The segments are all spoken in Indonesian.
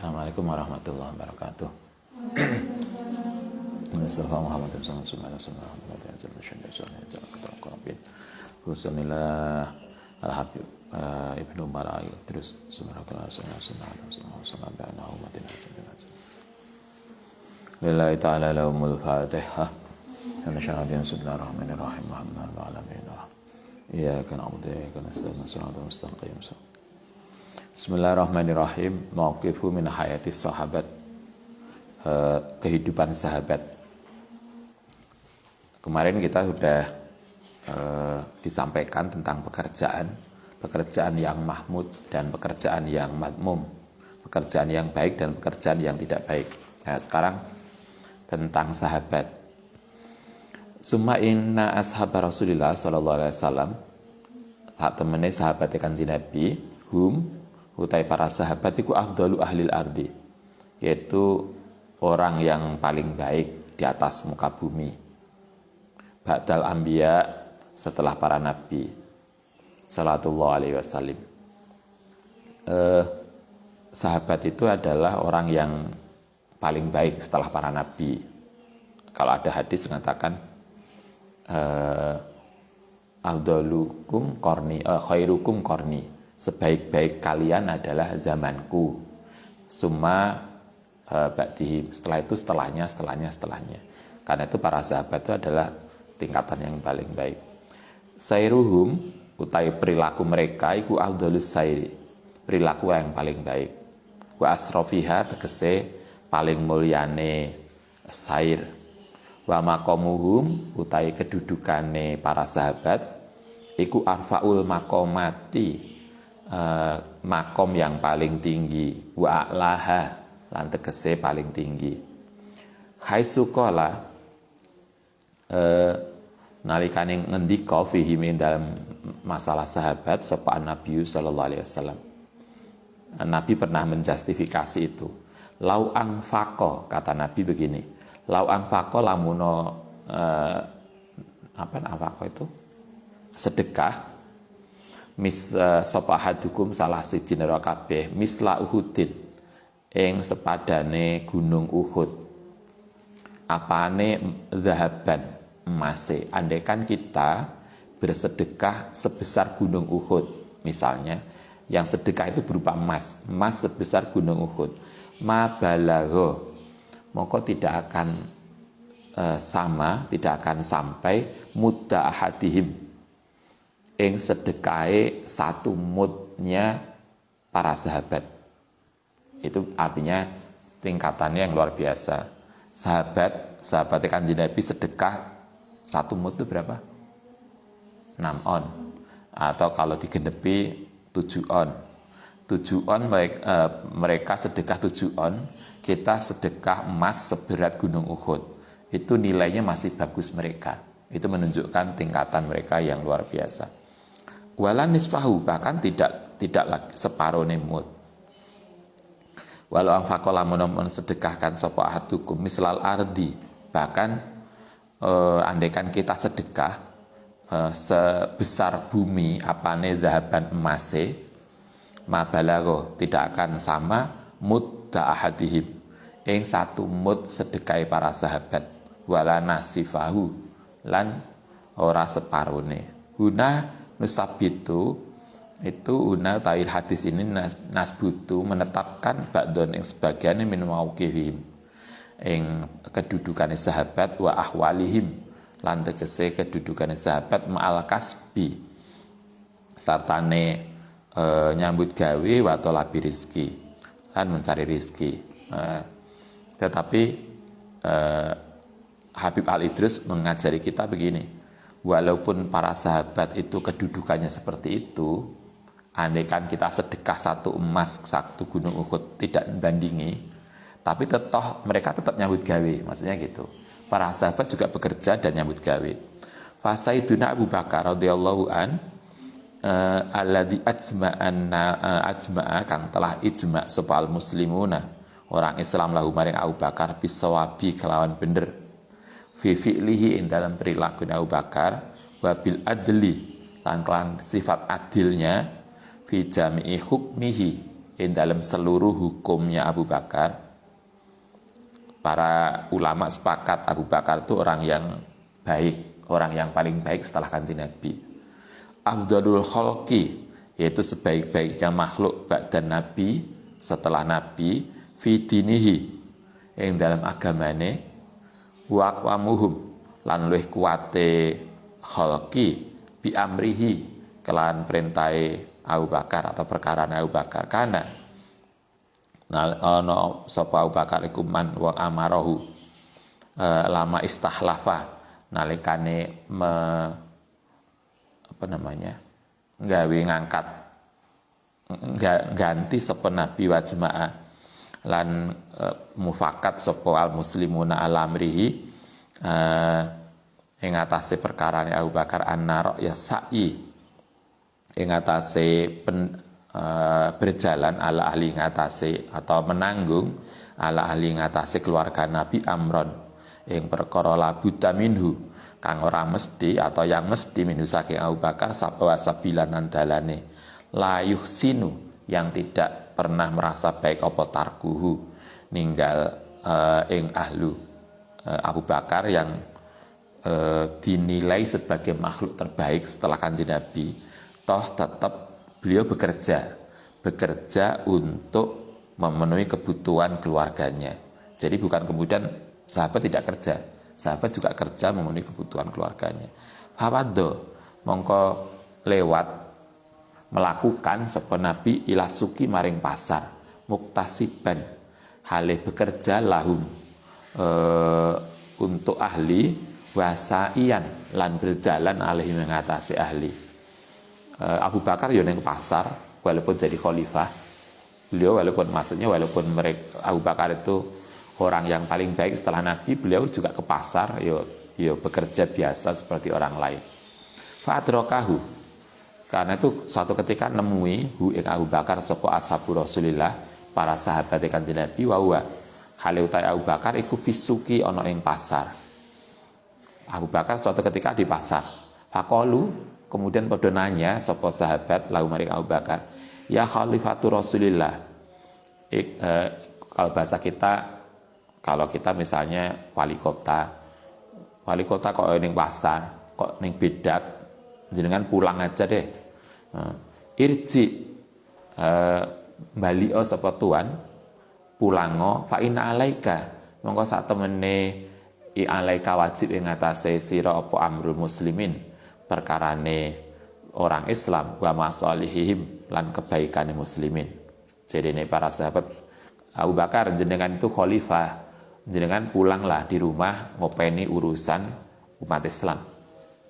Assalamualaikum warahmatullahi wabarakatuh. Mustafa Muhammad sallallahu alaihi wasallam. Bismillah al-habib ibnu Mara'i terus subhanallah lillahi ta'ala lahumul fatihah. Bismillahirrahmanirrahim. Iyyaka na'budu wa iyyaka nasta'in. Shiratal mustaqim. Bismillahirrahmanirrahim. Mauqifu min hayatis sahabat. Kehidupan sahabat. Kemarin kita sudah disampaikan tentang pekerjaan yang mahmud dan pekerjaan yang madmum, pekerjaan yang baik dan pekerjaan yang tidak baik. Nah, sekarang tentang sahabat. Summa inna ashabar Rasulillah sallallahu alaihi wasallam, saat temene sahabat Kanjeng Nabi, utai para sahabat iku afdalu ahlil ardi, yaitu orang yang paling baik di atas muka bumi. Ba'dal anbiya, setelah para nabi sallallahu alaihi wasallam. Sahabat itu adalah orang yang paling baik setelah para nabi. Kalau ada hadis mengatakan afdalukum qarni, khairukum qarni, sebaik-baik kalian adalah zamanku. Summa ba'dihim, setelah itu setelahnya. Karena itu para sahabat itu adalah tingkatan yang paling baik. Sairuhum, utai perilaku mereka iku afdalus sairi, perilaku yang paling baik. Wa asrofiha, tegese paling mulyane sair. Wa maqamuhum, utai kedudukane para sahabat iku arfaul maqamati, makom yang paling tinggi. Wa a'laha, lan tegese paling tinggi. Haitsu qala, nalikane ngendika fihi min dalam masalah sahabat sapa Nabi sallallahu alaihi wasallam. Nabi pernah menjustifikasi itu. Lau anfaqa, kata Nabi begini. Lau anfaqa lamuno anfaqa itu sedekah sapa hadukum salah siji nira kabeh misla Uhudin ing sepadane gunung Uhud. Apane zahaban, emase. Andaikan kita bersedekah sebesar gunung Uhud, misalnya, yang sedekah itu berupa emas sebesar gunung Uhud, ma balagho, maka tidak akan tidak akan sampai mudda ahadihim, ing sedekahe satu mudnya para sahabat. Itu artinya tingkatannya yang luar biasa. Sahabat Kanjeng Nabi sedekah satu mud itu berapa? 6 on. Atau kalau digenepi 7 on. 7 on mereka sedekah 7 on, kita sedekah emas seberat gunung Uhud. Itu nilainya masih bagus mereka. Itu menunjukkan tingkatan mereka yang luar biasa. Walan nisfahu, bahkan tidak lagi separuh mud. Walau anfaqala lamun sedekahkan sapa ahadukum mislal ardi, bahkan andaikan kita sedekah sebesar bumi apane zahaban emase, ma balagho, tidak akan sama mudda ahadihim, ing satu mud sedekahe para sahabat, wala nasifahu, lan ora separone. Huna nusabitu, itu una ta'il hadis ini nasbutu, menetapkan ba'don yang sebagian min mauqifihim, yang kedudukan sahabat, wa ahwalihim, lan tegese kedudukan sahabat ma'al kasbi, sartane nyambut gawe wa talabi rizki, lan mencari rizki. Tetapi Habib Al-Idrus mengajari kita begini, walaupun para sahabat itu kedudukannya seperti itu, andaikan kita sedekah satu emas, satu gunung Uhud, tidak membandingi, tapi mereka tetap nyambut gawe, maksudnya gitu. Para sahabat juga bekerja dan nyambut gawe. Fasaiduna Abu Bakar radhiyallahu an, alladzi ajma'a kang telah ijma' sopal muslimuna, orang Islam lahu maring Abu Bakar bisawabi kelawan bener, fi fi'lihi ing dalam perilaku Abu Bakar, wabil adli lan sifat adilnya, fi jami'i hukmihi, dalam seluruh hukumnya Abu Bakar, para ulama sepakat Abu Bakar itu orang yang baik, orang yang paling baik setelah Kanjeng Nabi. Afdalul khalqi, yaitu sebaik-baiknya makhluk ba'da Nabi, setelah Nabi, fi dinihi, yang dalam agamane, wa aqwamuhum, lan luwih kuwate khalqi bi amrihi, kelan perintahe Abu Bakar atau perkara Abu Bakar. Karena ana sapa Abu Bakar iku man wa amarahu lama istahlafa, nalikane nggawe ngangkat ganti sapa nabi wa jamaah lan mufakat sapa al muslimuna ala amrihi ing atase perkarane Abu Bakar annar ya sa'i ing atase berjalan ala ahli ngatasi atau menanggung ala ahli ngatasi keluarga Nabi amron yang perkara labuda minhu kang ora mesti atau yang mesti minhu saking Abu Bakar sapa sabilanan dalane la yuhsinu, yang tidak pernah merasa baik apa tarkuhu ninggal ing ahlu Abu Bakar yang dinilai sebagai makhluk terbaik setelah Kanjeng Nabi, toh tetap beliau bekerja untuk memenuhi kebutuhan keluarganya. Jadi bukan kemudian sahabat tidak kerja, sahabat juga kerja memenuhi kebutuhan keluarganya. Fawado mongko lewat melakukan sapa nabi ila suki maring pasar muktasiban hale bekerja lahum untuk ahli wasaian lan berjalan alih mengatasi ahli. Abu Bakar yo ning pasar walaupun jadi khalifah, beliau walaupun mereka Abu Bakar itu orang yang paling baik setelah Nabi, beliau juga ke pasar yo bekerja biasa seperti orang lain. Fa'adrakahu, karena itu suatu ketika nemui hu ing Abu Bakar sapa ashabu Rasulillah, para sahabat Kanjeng Nabi, wa huwa hale utai Abu Bakar iku fisuki ana ing pasar. Abu Bakar suatu ketika di pasar. Faqalu, kemudian padha nanya sapa sahabat lahu maring Abu Bakar, ya khalifatu Rasulillah. Kalau bahasa kita, kalau kita misalnya wali kota kok ning pasar, kok ning bedak, jenengan pulang aja deh. Irji balio sapa tuan pulango fa inna alaika, mongko sak temene i alaika wajib ing atase sira apa amrul muslimin, perkarane orang Islam, wa masalihihim lan kebaikane muslimin. Jadi ini para sahabat Abu Bakar, jenengan itu khalifah, jenengan pulanglah di rumah ngopeni urusan umat Islam.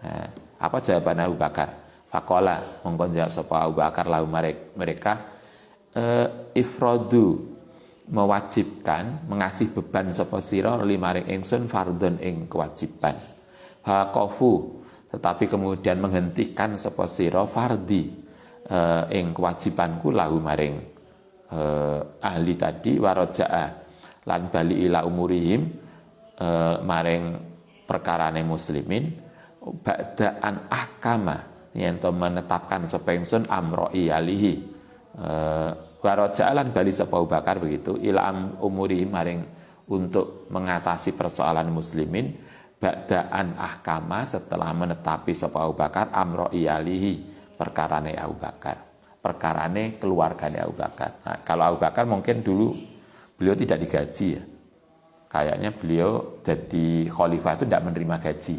Nah, apa jawaban Abu Bakar? Faqala mongko jawab sapa Abu Bakar lahu mereka ifradu, mewajibkan mengasih beban sapa sira limaring ingsun fardhon ing kewajiban. Haqafu, tetapi kemudian menghentikan sapa sira fardi ing kewajibanku lahu maring ahli tadi, warajaa lan bali ila umurihim maring perkarane muslimin ba'daan ahkama, yen to menetapkan sapa ingsun amroi alihi warajaa lan bali sapa Abu Bakar begitu ila umurihim maring untuk mengatasi persoalan muslimin ba'daan ahkama, setelah menetapi sapa Abu Bakar amroi alihi perkarane Abu Bakar, perkarane keluargane Abu Bakar. Nah, kalau Abu Bakar mungkin dulu beliau tidak digaji ya. Kayaknya beliau jadi khalifah itu tidak menerima gaji.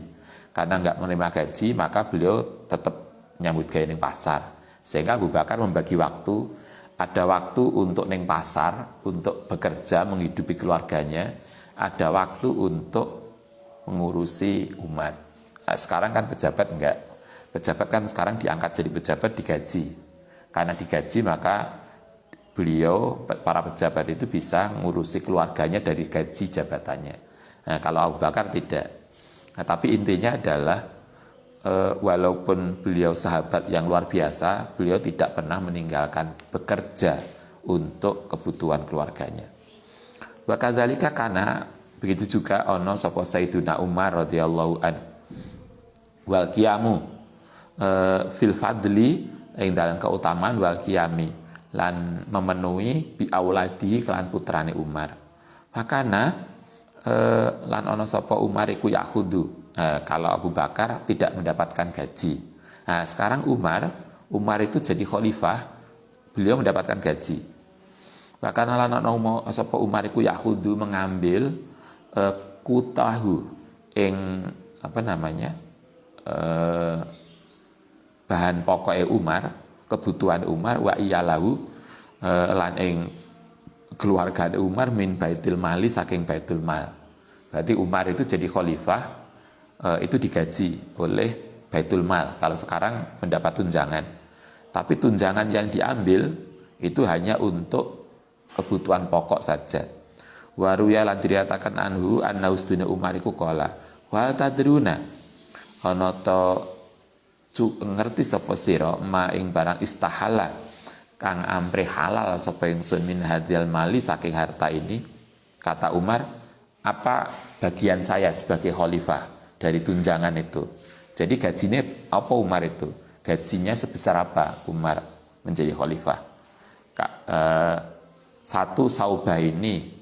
Karena nggak menerima gaji, maka beliau tetap nyambut gawe ning pasar. Sehingga Abu Bakar membagi waktu, ada waktu untuk ning pasar, untuk bekerja menghidupi keluarganya, ada waktu untuk mengurusi umat. Nah, sekarang kan pejabat enggak. Pejabat kan sekarang diangkat jadi pejabat digaji. Karena digaji maka beliau, para pejabat itu bisa mengurusi keluarganya dari gaji jabatannya. Nah, kalau Abu Bakar tidak. Nah, tapi intinya adalah walaupun beliau sahabat yang luar biasa, beliau tidak pernah meninggalkan bekerja untuk kebutuhan keluarganya. Wa kadzalika kana, begitu juga ono sapa Sayyiduna Umar radhiyallahu an wal qiyamu fil fadli ing dalam keutamaan wal qiyami lan memenuhi bi auladi kelan putrane Umar. Makana lan ana sapa Umar iku yakhudu. Kalau Abu Bakar tidak mendapatkan gaji. Nah, sekarang Umar itu jadi khalifah, beliau mendapatkan gaji. Bahkan lan ana sapa Umar iku yakhudu mengambil kutahu ing apa namanya? Bahan pokoknya Umar, kebutuhan Umar wa iyalahu lan ing keluarga Umar min baitul mali saking baitul mal. Berarti Umar itu jadi khalifah itu digaji oleh baitul mal. Kalau sekarang mendapat tunjangan. Tapi tunjangan yang diambil itu hanya untuk kebutuhan pokok saja. Waruya lan diriatakan anhu anna ustuna Umar iku qala wa tadruna ana ta ngerti sapa sira ma ing barang istahala kang amre halal sapa ingsun min hadzal mali saking harta ini. Kata Umar, apa bagian saya sebagai khalifah dari tunjangan itu? Jadi gajinya apa Umar itu? Gajinya sebesar apa Umar menjadi khalifah? Satu saubah ini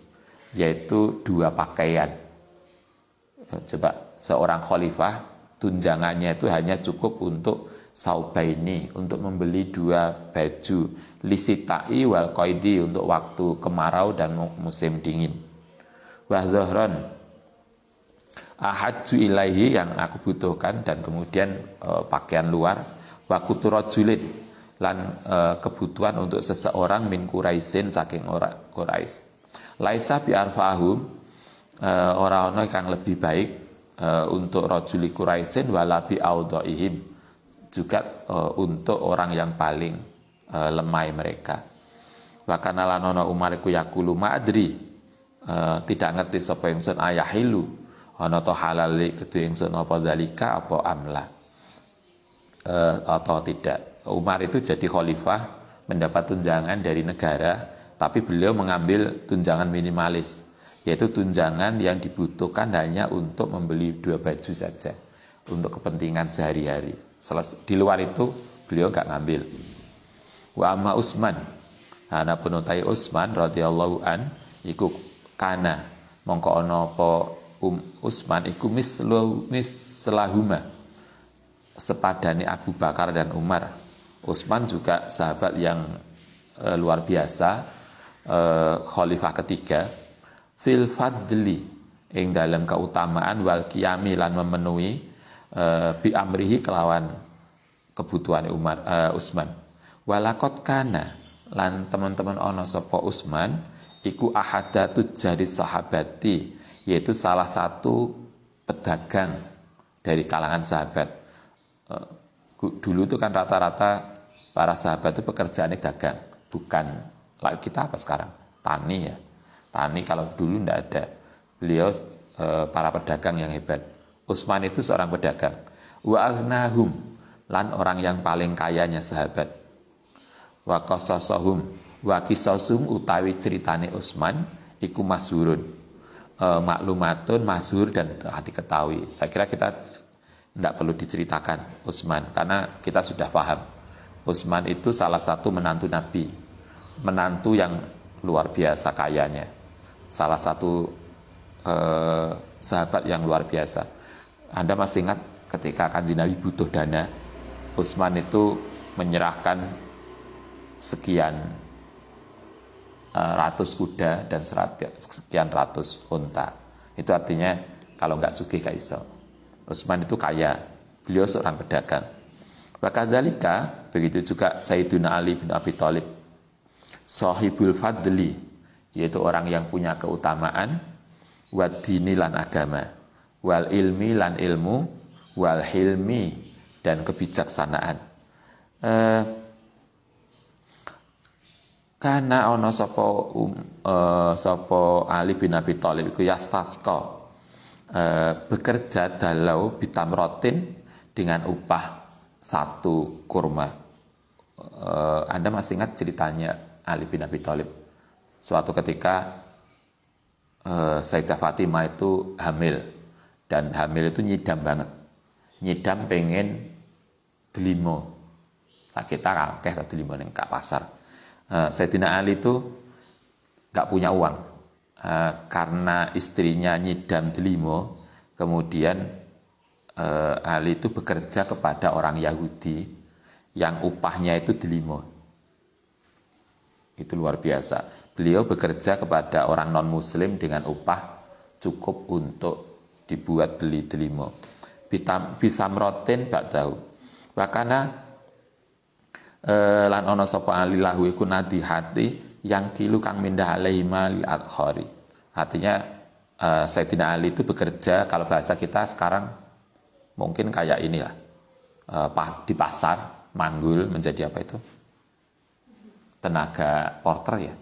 yaitu 2 pakaian. Coba seorang khalifah tunjangannya itu hanya cukup untuk saubaini, untuk membeli 2 baju, lisitai wal qaidi untuk waktu kemarau dan musim dingin. Wa dhahran ahadju ilaihi yang aku butuhkan, dan kemudian pakaian luar, wa kuturajulin lan kebutuhan untuk seseorang min Quraisyin saking orang Quraisy. Laisa bi arfahum ora ana kang lebih baik untuk rajuli Quraisyin wala bi audhaihim, juga untuk orang yang paling lemah mereka. Wa kana lan ana Umar iku yaqulu ma'adri, tidak ngerti sapa ingsun ayahilu ana to halal kedue ingsun apa dalika apa amla atau tidak. Umar itu jadi khalifah, mendapat tunjangan dari negara, tapi beliau mengambil tunjangan minimalis, yaitu tunjangan yang dibutuhkan hanya untuk membeli 2 baju saja untuk kepentingan sehari-hari. Di luar itu beliau nggak ngambil. Wa amma Utsman, ana penutai Utsman radhiyallahu an iku kana mongko ana apa Utsman iku mislahuma sepadane Abu Bakar dan Umar. Utsman juga sahabat yang luar biasa, khalifah ketiga, fil fadli ing dalam keutamaan wal qiyami lan memenuhi bi amrihi kelawan kebutuhan Utsman. Walakot kana lan teman-teman ana sapa Utsman iku ahadatu jari sahabati, yaitu salah satu pedagang dari kalangan sahabat. Dulu itu kan rata-rata para sahabat itu pekerjaannya dagang, bukan kita apa sekarang tani ya. Tani kalau dulu tidak ada. Beliau para pedagang yang hebat. Utsman itu seorang pedagang. Wa aghnahum lan orang yang paling kayanya sahabat. Wa qasasahum wa qisasum utawi ceritane Utsman iku masyhurun. Maklumatun masyhur dan telah diketahui. Saya kira kita tidak perlu diceritakan Utsman karena kita sudah paham. Utsman itu salah satu menantu Nabi, menantu yang luar biasa kayanya, salah satu sahabat yang luar biasa. Anda masih ingat ketika Kanjeng Nabi butuh dana, Utsman itu menyerahkan sekian ratus kuda dan sekian ratus unta. Itu artinya kalau nggak sugih gak iso. Utsman itu kaya, beliau seorang pedagang. Wakadzalika, begitu juga Sayyiduna Ali bin Abi Thalib, sahibul fadli, yaitu orang yang punya keutamaan, wadini lan agama, wal ilmi lan ilmu, wal hilmi dan kebijaksanaan. Karena ono sapa Ali bin Abi Thalib iku yastasqa, bekerja dalau bitamrotin dengan upah 1 kurma. Anda masih ingat ceritanya Ali bin Abi Thalib? Suatu ketika Sayyidah Fatimah itu hamil, dan hamil itu nyidam banget, nyidam pengen delimo. Nah, kita akeh delimo ning pasar. Sayyidina Ali itu nggak punya uang. Karena istrinya nyidam delimo, kemudian Ali itu bekerja kepada orang Yahudi yang upahnya itu delimo. Itu luar biasa. Beliau bekerja kepada orang non-muslim dengan upah cukup untuk dibuat beli delimo. Bisa merotin ba'dahu. Wakana lan ono sapa alilahu iku nadihati yang kilu kang mindah alaihi mal adkhari. Artinya Sayyidina Ali itu bekerja, kalau bahasa kita sekarang mungkin kayak inilah, di pasar manggul menjadi apa itu, tenaga porter ya,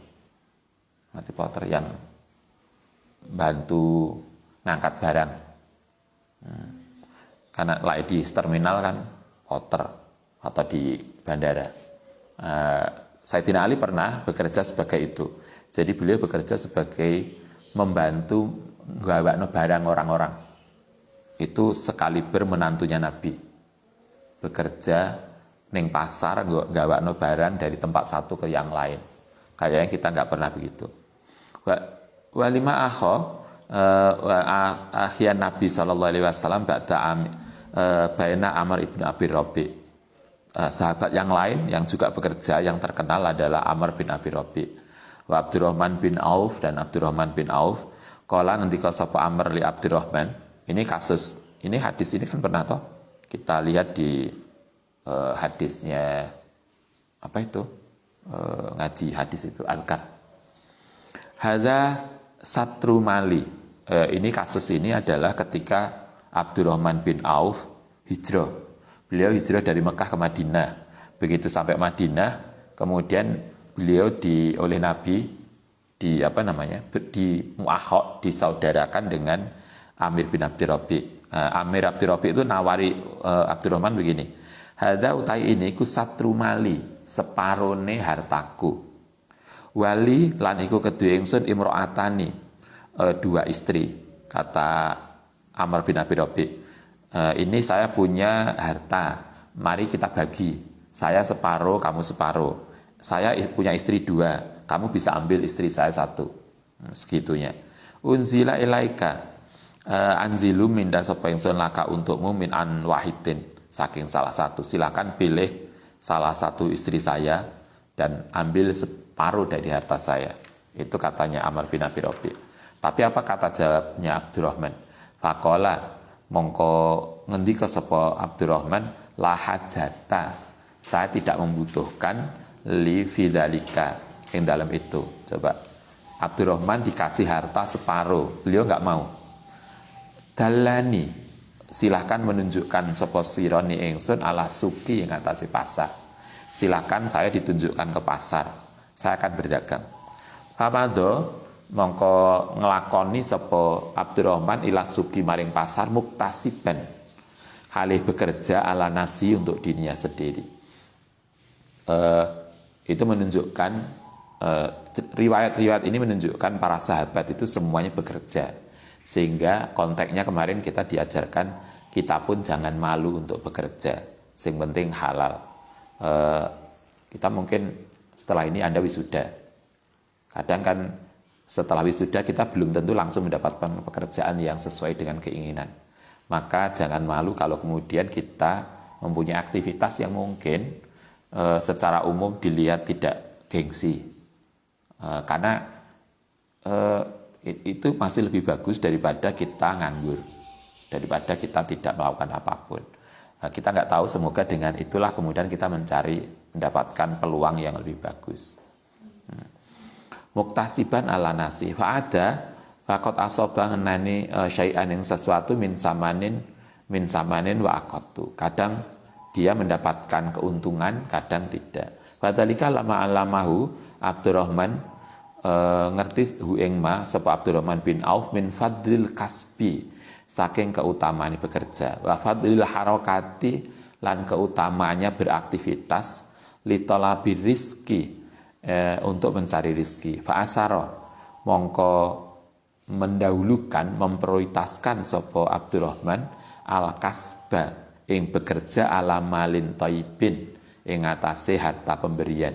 nanti porter yang bantu ngangkat barang. Karena like di terminal kan porter atau di bandara. Sayyidina Ali pernah bekerja sebagai itu. Jadi beliau bekerja sebagai membantu gawakno barang orang-orang. Itu sekaliber menantunya Nabi. Bekerja ning pasar gawakno barang dari tempat satu ke yang lain. Kayaknya kita nggak pernah begitu. Walima akhian Nabi SAW ba'da baina Amr ibn Abi Rabi. Sahabat yang lain yang juga bekerja yang terkenal adalah Amr bin Abi Rabi, wa Abdurrahman bin Auf dan Abdurrahman bin Auf. Kala ngendika sapa Amr li Abdurrahman. Ini kasus, ini hadis ini kan pernah toh kita lihat di hadisnya apa itu, ngaji hadis itu Al-Kar. Hadza satru mali. Ini kasus ini adalah ketika Abdurrahman bin Auf hijrah. Beliau hijrah dari Mekah ke Madinah. Begitu sampai Madinah, kemudian beliau oleh Nabi di mu'akhok, disaudarakan dengan Amir bin Abdi Rabi. Amir Abdi Rabi itu nawari Abdurrahman begini. Hadza utai ini ku satru mali, separone hartaku. Wali lan iku kedue ingsun imro'atani, dua istri, kata Amr bin Abi Rabi. Ini saya punya harta, mari kita bagi. Saya separuh, kamu separuh. Saya punya istri dua, kamu bisa ambil istri saya satu. Segitunya. Unzila ilaika, anzilu minda sapa ingsun laka untukmu min an wahidin, saking salah satu. Silakan pilih salah satu istri saya dan ambil separuh dari harta saya. Itu katanya Amr bin Abi Rabi. Tapi apa kata jawabnya Abdurrahman? Faqala, mongko ngendika sapa Abdurrahman, la hajata, saya tidak membutuhkan li fidzalika, yang dalam itu. Coba Abdurrahman dikasih harta separuh, beliau nggak mau. Dalani, silahkan menunjukkan sapa sironi ingsun ala suki yang atasi pasar. Silahkan saya ditunjukkan ke pasar, saya akan berdagang. Famado, mongko ngelakoni sapa Abdurrahman ila suki maring pasar muktasiban, halih bekerja ala nafsi untuk dirinya sendiri. Itu menunjukkan riwayat-riwayat ini menunjukkan para sahabat itu semuanya bekerja, sehingga konteksnya kemarin kita diajarkan kita pun jangan malu untuk bekerja, sing penting halal. Kita mungkin setelah ini Anda wisuda, kadang kan setelah wisuda kita belum tentu langsung mendapatkan pekerjaan yang sesuai dengan keinginan. Maka jangan malu kalau kemudian kita mempunyai aktivitas yang mungkin secara umum dilihat tidak gengsi. Karena itu masih lebih bagus daripada kita nganggur, daripada kita tidak melakukan apapun. Kita nggak tahu, semoga dengan itulah kemudian kita mendapatkan peluang yang lebih bagus. Muktasiban ala nasi fa'ada faqad asoba ngenani syai'an yang sesuatu min samanin wa aqattu. Kadang dia mendapatkan keuntungan, kadang tidak. Fadzalika lama alamahu Abdurrahman ngerti hu ing ma sapa Abdurrahman bin Auf min fadlil kasbi, saking keutamaan bekerja, wa fadlil harakati, lan keutamaannya beraktivitas, li talabi rizki, untuk mencari rizki. Fa'asaro, mongko mendahulukan, memprioritaskan sapa Abdurrahman al-kasba, yang bekerja ala malin thayyibin, ing atase harta pemberian.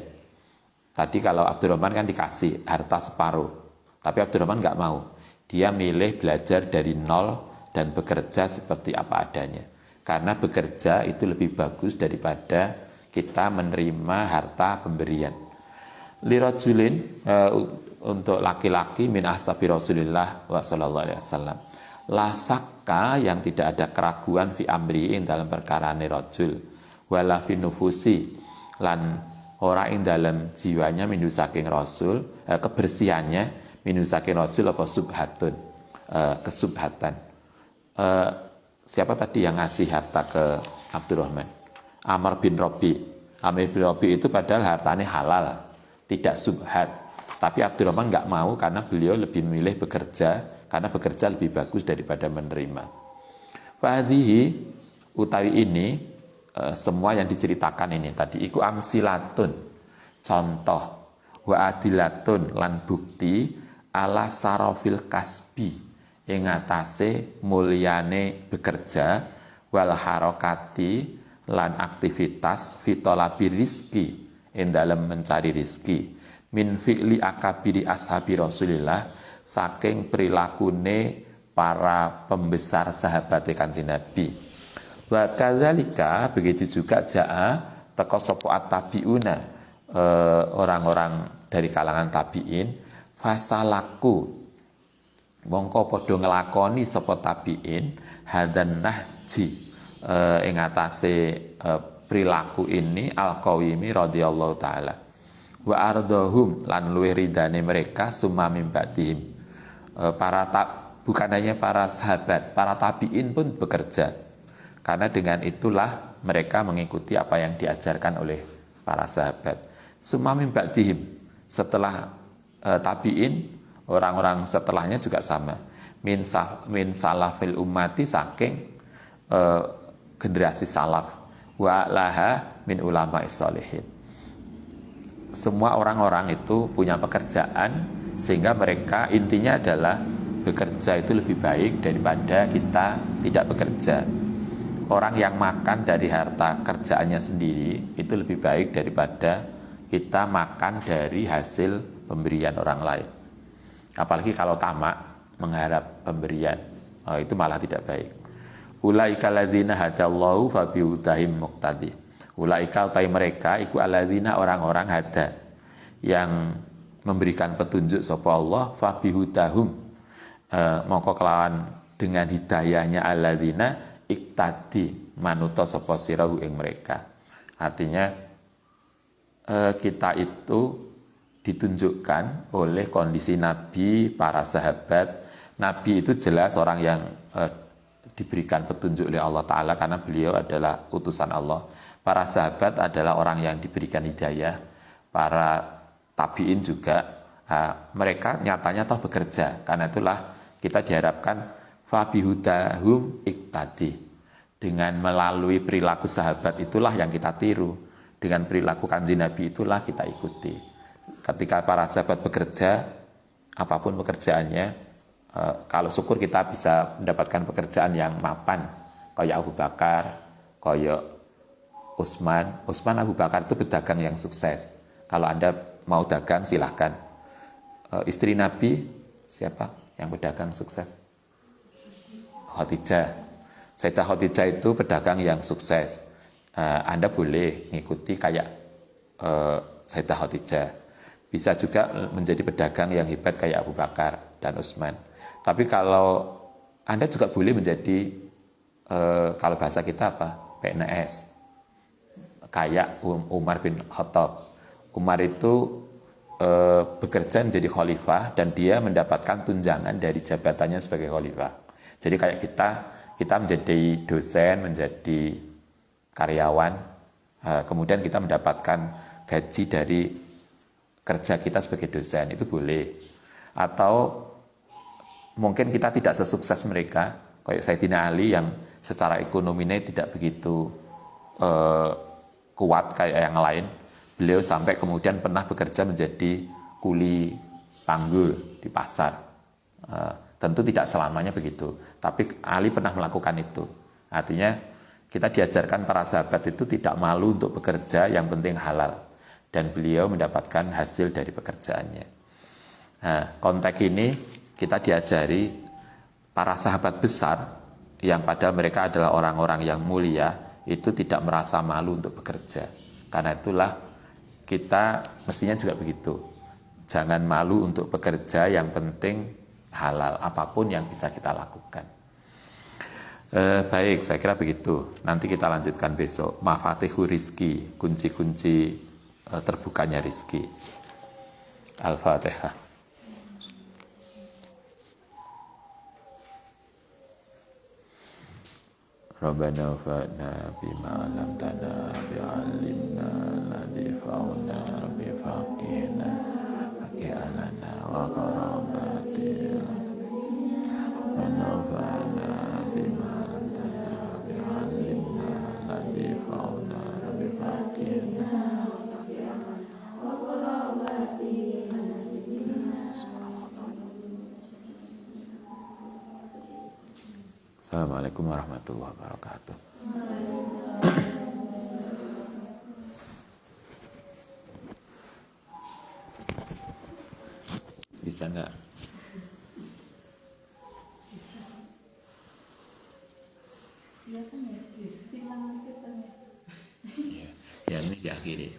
Tadi kalau Abdurrahman kan dikasih harta separuh, tapi Abdurrahman nggak mau. Dia milih belajar dari nol dan bekerja seperti apa adanya. Karena bekerja itu lebih bagus daripada kita menerima harta pemberian. Lirajulin untuk laki-laki min ashabi Rasulillah wa sallallahu alaihi wasallam. La sakka yang tidak ada keraguan fi amriin dalam perkara rajul wala fi nufusi lan ora ing dalam jiwanya minu saking Rasul kebersihannya minu saking Rasul apa subhatun kesubhatan. Siapa tadi yang ngasih harta ke Abdurrahman? Amr bin Robi. Amr bin Robi itu padahal hartanya halal, tidak subhat. Tapi Abdurrahman nggak mau karena beliau lebih memilih bekerja, karena bekerja lebih bagus daripada menerima. Fahadihi utawi ini semua yang diceritakan ini tadi iku amsilatun, contoh, wa adilatun lan bukti ala sarofil kasbi ing atase mulyane bekerja wal harokati lan aktivitas fitolabi rizki ing dalam mencari rizki min fi'li akabiri ashabi Rasulillah saking perilakune para pembesar sahabat Kanjeng Nabi. Wa kadzalika begitu juga jaa teko sapa at-tabiuna orang-orang dari kalangan tabiin fasalaku mongko padha nglakoni sapa tabiin hadan nahji ing atase perilaku ini al-qawimi radhiyallahu taala wa ardahum lan luwih ridane mereka summa mim ba'dihim bukan hanya para sahabat, para tabiin pun bekerja karena dengan itulah mereka mengikuti apa yang diajarkan oleh para sahabat. Summa mim ba'dihim setelah tabiin orang-orang setelahnya juga sama min salafil ummati saking generasi salaf wa laha min ulama sholihin. Semua orang-orang itu punya pekerjaan sehingga mereka intinya adalah bekerja itu lebih baik daripada kita tidak bekerja. Orang yang makan dari harta kerjaannya sendiri itu lebih baik daripada kita makan dari hasil pemberian orang lain. Apalagi kalau tamak mengharap pemberian, itu malah tidak baik. Ulaika alladzina hadallahu fa bihudahim muqtadi. Ulaika utai mereka iku alladzina orang-orang hada yang memberikan petunjuk sapa Allah fa bihudahum mongko kelawan dengan hidayahnya alladzina iktadi manuta sapa sirahu ing mereka. Artinya kita itu ditunjukkan oleh kondisi Nabi, para sahabat. Nabi itu jelas orang yang diberikan petunjuk oleh Allah Ta'ala karena beliau adalah utusan Allah. Para sahabat adalah orang yang diberikan hidayah. Para tabiin juga, mereka nyatanya toh bekerja. Karena itulah kita diharapkan fabihudahum iktadi. Dengan melalui perilaku sahabat itulah yang kita tiru. Dengan perilaku kanjeng Nabi itulah kita ikuti. Ketika para sahabat bekerja, apapun pekerjaannya, kalau syukur kita bisa mendapatkan pekerjaan yang mapan, kayak Abu Bakar, kayak Utsman. Abu Bakar itu pedagang yang sukses. Kalau Anda mau dagang silahkan. Istri Nabi siapa yang pedagang sukses? Khadijah. Sayyidah Khadijah itu pedagang yang sukses. Anda boleh mengikuti kayak Sayyidah Khadijah. Bisa juga menjadi pedagang yang hebat kayak Abu Bakar dan Utsman. Tapi kalau Anda juga boleh menjadi, kalau bahasa kita apa? PNS. Kayak Umar bin Khattab. Umar itu bekerja menjadi khalifah dan dia mendapatkan tunjangan dari jabatannya sebagai khalifah. Jadi kayak kita menjadi dosen, menjadi karyawan, kemudian kita mendapatkan gaji dari kerja kita sebagai dosen, itu boleh. Atau mungkin kita tidak sesukses mereka, kayak Sayyidina Ali yang secara ekonominya tidak begitu kuat kayak yang lain. Beliau sampai kemudian pernah bekerja menjadi kuli panggul di pasar. Tentu tidak selamanya begitu, tapi Ali pernah melakukan itu. Artinya kita diajarkan para sahabat itu tidak malu untuk bekerja, yang penting halal. dan beliau mendapatkan hasil dari pekerjaannya. Nah, konteks ini kita diajari para sahabat besar yang pada mereka adalah orang-orang yang mulia itu tidak merasa malu untuk bekerja. Karena itulah kita mestinya juga begitu. Jangan malu untuk bekerja, yang penting halal apapun yang bisa kita lakukan. Baik, saya kira begitu. Nanti kita lanjutkan besok. Mafatihu rizki, kunci-kunci terbukanya rizki. Al-Fatihah. Rabbana fa'na bima alamtana Rabbi alimna ladhi fa'una Rabbi faqihna faqi'alana wa qarabati Rabbana fa'na bima alamtana Rabbi alimna ladhi fa'una Rabbi faqihna. Assalamualaikum warahmatullahi wabarakatuh. Bisa nggak? Ya, ini diakhiri.